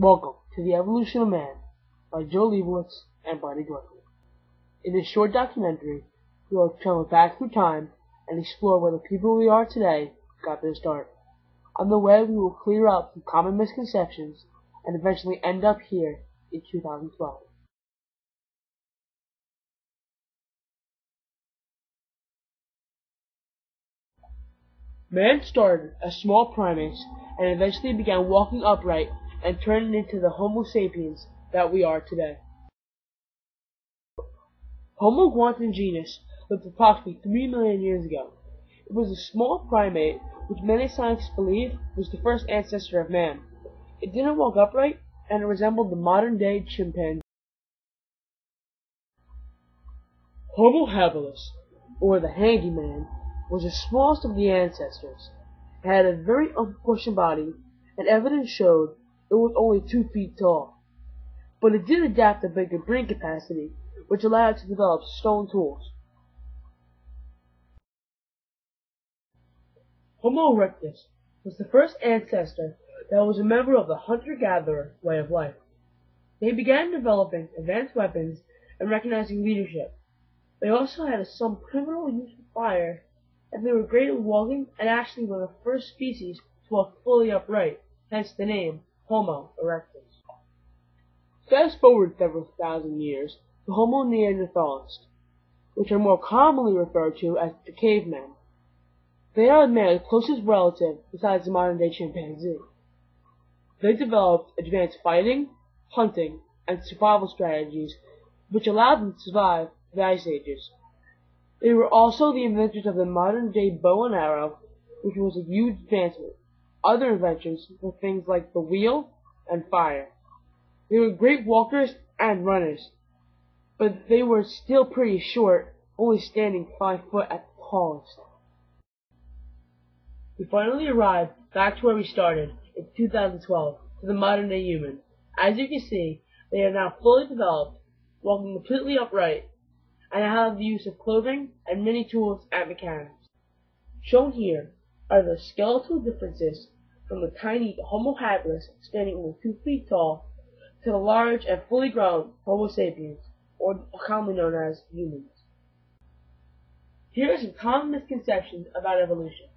Welcome to The Evolution of Man by Joe Leibowitz and Barney Dorfman. In this short documentary, we will travel back through time and explore where the people we are today got their start. On the way, we will clear up some common misconceptions and eventually end up here in 2012. Man started as small primates and eventually began walking upright and turned into the Homo sapiens that we are today. Homo guantin genus lived approximately 3 million years ago. It was a small primate which many scientists believe was the first ancestor of man. It didn't walk upright and it resembled the modern-day chimpanzee. Homo habilis, or the handyman, was the smallest of the ancestors. It had a very unproportioned body, and evidence showed it was only 2 feet tall. But it did adapt a bigger brain capacity, which allowed it to develop stone tools. Homo erectus was the first ancestor that was a member of the hunter-gatherer way of life. They began developing advanced weapons and recognizing leadership. They also had some pivotal use of fire, and they were great at walking and actually were the first species to walk fully upright, hence the name Homo erectus. Fast forward several thousand years to Homo neanderthalis, which are more commonly referred to as the cavemen. They are man's closest relative besides the modern-day chimpanzee. They developed advanced fighting, hunting, and survival strategies which allowed them to survive the ice ages. They were also the inventors of the modern-day bow and arrow, which was a huge advancement. Other inventions were things like the wheel and fire. They were great walkers and runners, but they were still pretty short, only standing 5 foot at the tallest. We finally arrived back to where we started in 2012, to the modern-day human. As you can see, they are now fully developed, walking completely upright, and have the use of clothing and many tools and mechanics. Shown here are the skeletal differences from the tiny Homo habilis, standing only 2 feet tall, to the large and fully grown Homo sapiens, or commonly known as humans. Here are some common misconceptions about evolution.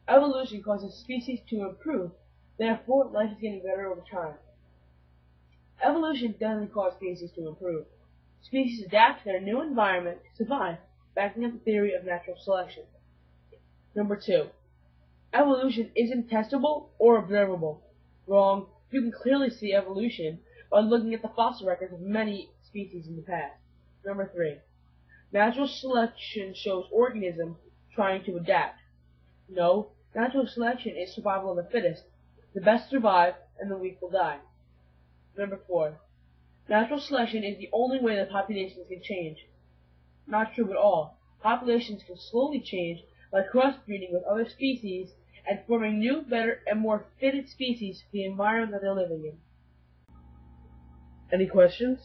Evolution causes species to improve, therefore life is getting better over time. Evolution doesn't cause species to improve. Species adapt to their new environment to survive, backing up the theory of natural selection. Number 2. Evolution isn't testable or observable. Wrong. You can clearly see evolution by looking at the fossil records of many species in the past. Number 3. Natural selection shows organisms trying to adapt. No, natural selection is survival of the fittest. The best survive and the weak will die. Number 4. Natural selection is the only way that populations can change. Not true at all. Populations can slowly change by crossbreeding with other species and forming new, better, and more fitted species for the environment that they're living in. Any questions?